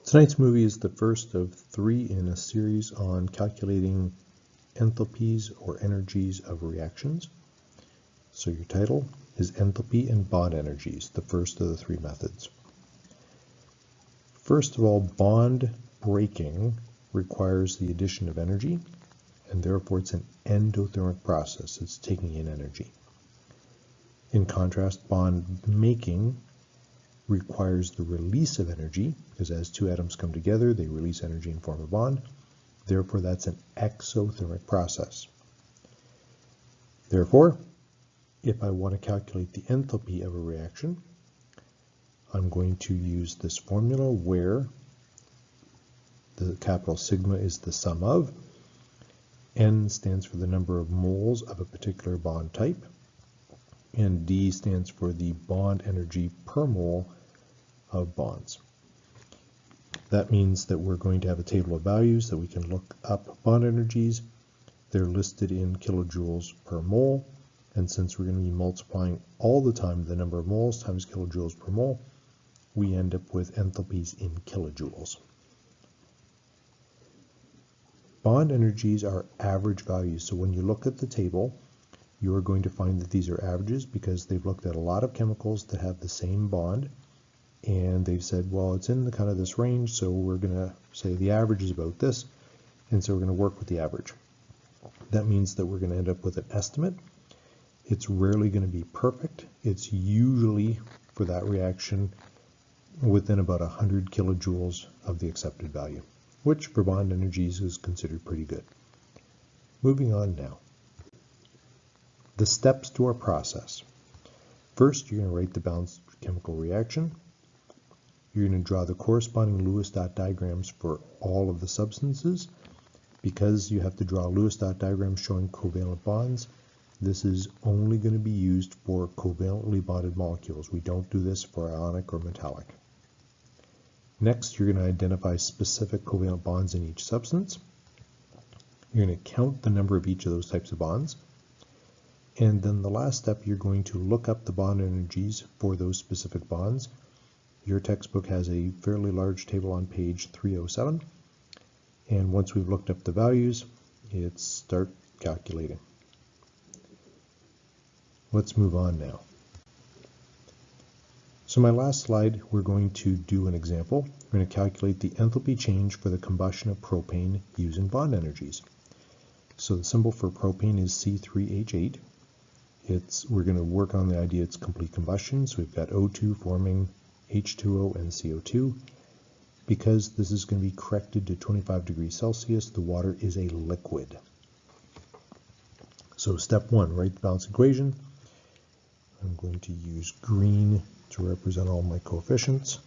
Tonight's movie is the first of 3 in a series on calculating enthalpies or energies of reactions. So your title is Enthalpy and Bond Energies, the first of the 3 methods. First of all, bond breaking requires the addition of energy, and therefore it's an endothermic process. It's taking in energy. In contrast, bond making requires the release of energy, because as 2 atoms come together, they release energy and form a bond. Therefore, that's an exothermic process. Therefore, if I want to calculate the enthalpy of a reaction, I'm going to use this formula where the capital sigma is the sum of, N stands for the number of moles of a particular bond type, and D stands for the bond energy per mole of bonds. That means that we're going to have a table of values that we can look up bond energies. They're listed in kilojoules per mole, and since we're going to be multiplying all the time the number of moles times kilojoules per mole, we end up with enthalpies in kilojoules. Bond energies are average values, so when you look at the table, you are going to find that these are averages because they've looked at a lot of chemicals that have the same bond, and they've said, well, it's in the kind of this range, so we're going to say the average is about this, and so we're going to work with the average. That means that we're going to end up with an estimate. It's rarely going to be perfect. It's usually, for that reaction, within about 100 kilojoules of the accepted value, which for bond energies is considered pretty good. Moving on now. The steps to our process. First, you're going to write the balanced chemical reaction. You're going to draw the corresponding Lewis dot diagrams for all of the substances. Because you have to draw Lewis dot diagrams showing covalent bonds, this is only going to be used for covalently bonded molecules. We don't do this for ionic or metallic. Next, you're going to identify specific covalent bonds in each substance. You're going to count the number of each of those types of bonds. And then the last step, you're going to look up the bond energies for those specific bonds. Your textbook has a fairly large table on page 307. And once we've looked up the values, it's start calculating. Let's move on now. So my last slide, we're going to do an example. We're going to calculate the enthalpy change for the combustion of propane using bond energies. So the symbol for propane is C3H8. We're going to work on the idea it's complete combustion. So we've got O2 forming H2O and CO2. Because this is going to be corrected to 25 degrees Celsius, the water is a liquid. So step 1, write the balanced equation. I'm going to use green to represent all my coefficients.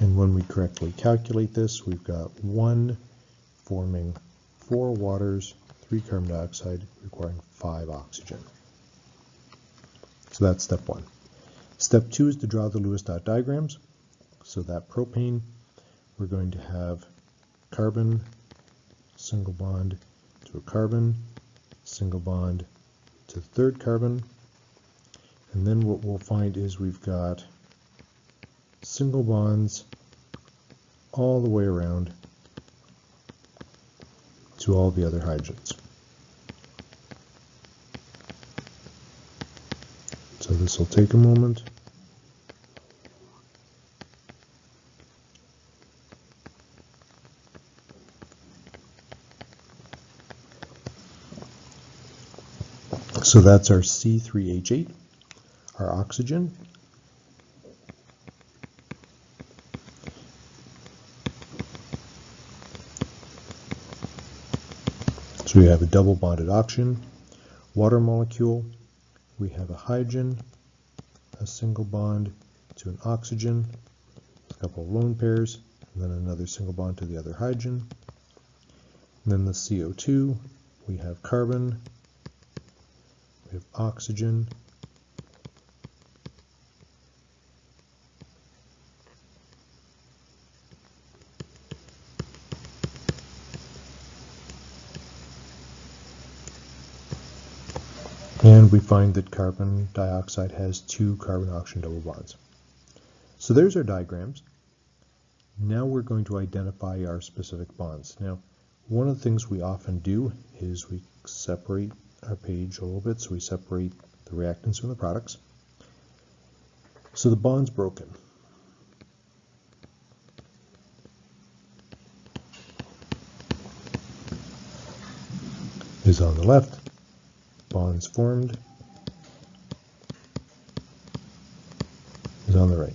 And when we correctly calculate this, we've got 1 forming 4 waters, 3 carbon dioxide, requiring 5 oxygen. So that's step 1. Step 2 is to draw the Lewis dot diagrams. So that propane, we're going to have carbon, single bond to a carbon, single bond to the third carbon. And then what we'll find is we've got single bonds all the way around to all the other hydrogens. So this will take a moment. So that's our C3H8, our oxygen. So we have a double bonded oxygen, water molecule. We have a hydrogen, a single bond to an oxygen, a couple of lone pairs, and then another single bond to the other hydrogen. And then the CO2, we have carbon, we have oxygen, and we find that carbon dioxide has 2 carbon-oxygen double bonds. So there's our diagrams. Now we're going to identify our specific bonds. Now, one of the things we often do is we separate our page a little bit, so we separate the reactants from the products. So the bond's broken. Is on the left, bonds formed is on the right.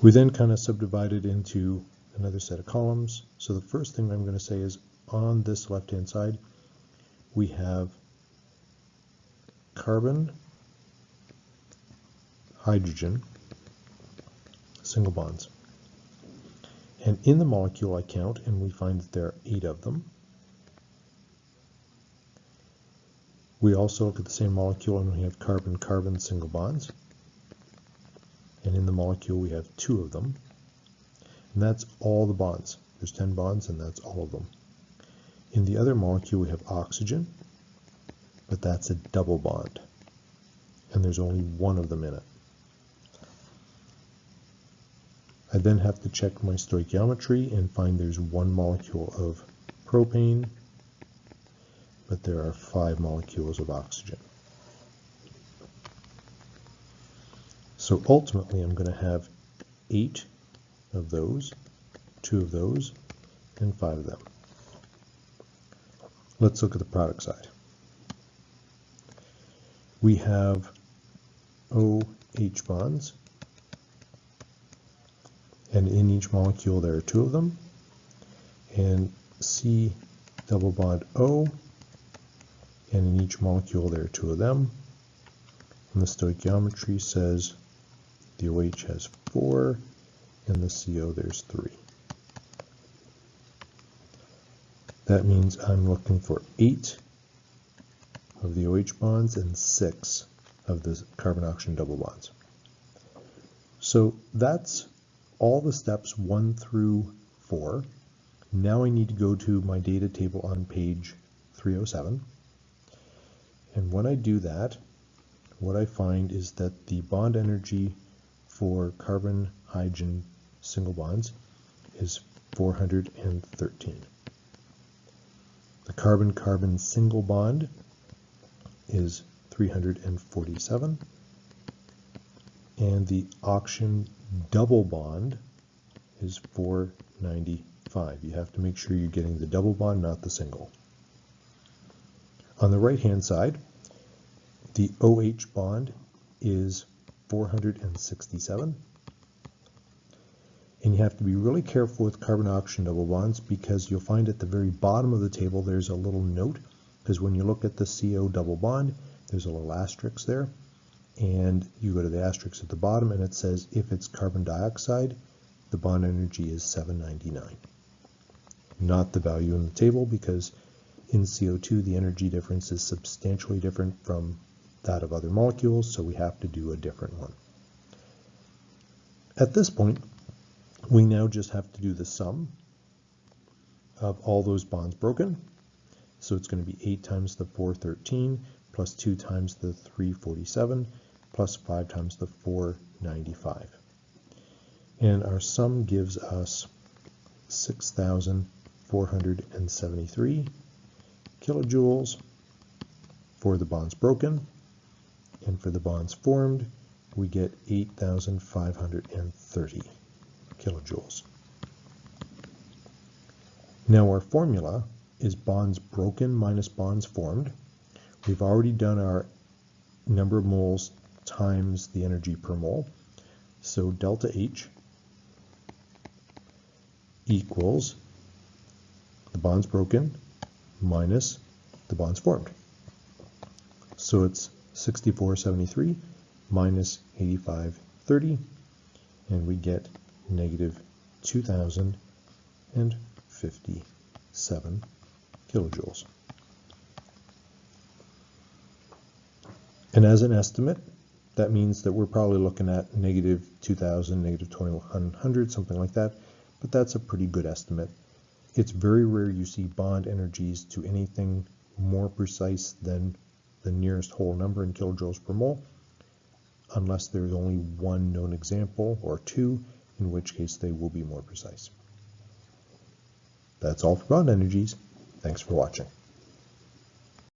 We then kind of subdivide it into another set of columns. So the first thing I'm going to say is on this left-hand side, we have carbon, hydrogen, single bonds. And in the molecule I count, and we find that there are 8 of them. We also look at the same molecule and we have carbon-carbon single bonds. And in the molecule we have 2 of them. And that's all the bonds. There's 10 bonds and that's all of them. In the other molecule we have oxygen, but that's a double bond. And there's only 1 of them in it. I then have to check my stoichiometry and find there's 1 molecule of propane, but there are 5 molecules of oxygen. So ultimately I'm going to have 8 of those, 2 of those, and 5 of them. Let's look at the product side. We have OH bonds, and in each molecule there are 2 of them, and C double bond O, and in each molecule there are 2 of them. And the stoichiometry says the OH has 4, and the CO there's 3. That means I'm looking for 8 of the OH bonds and 6 of the carbon-oxygen double bonds. So that's all the steps 1 through 4. Now I need to go to my data table on page 307. And when I do that, what I find is that the bond energy for carbon-hydrogen single bonds is 413. The carbon-carbon single bond is 347. And the oxygen double bond is 495. You have to make sure you're getting the double bond, not the single. On the right-hand side, the OH bond is 467. And you have to be really careful with carbon-oxygen double bonds because you'll find at the very bottom of the table there's a little note, because when you look at the CO double bond, there's a little asterisk there. And you go to the asterisk at the bottom and it says if it's carbon dioxide, the bond energy is 799. Not the value in the table, because in CO2 the energy difference is substantially different from that of other molecules, so we have to do a different one. At this point, we now just have to do the sum of all those bonds broken. So it's going to be 8 times the 413 plus 2 times the 347 plus 5 times the 495. And our sum gives us 6,473 kilojoules for the bonds broken. And for the bonds formed, we get 8,530 kilojoules. Now our formula is bonds broken minus bonds formed. We've already done our number of moles times the energy per mole. So delta H equals the bonds broken minus the bonds formed. So it's 6473 minus 8530, and we get negative 2,057 kilojoules. And as an estimate, that means that we're probably looking at negative 2,000, negative 2,100, something like that, but that's a pretty good estimate. It's very rare you see bond energies to anything more precise than the nearest whole number in kilojoules per mole, unless there's only one known example or 2, in which case they will be more precise. That's all for bond energies. Thanks for watching.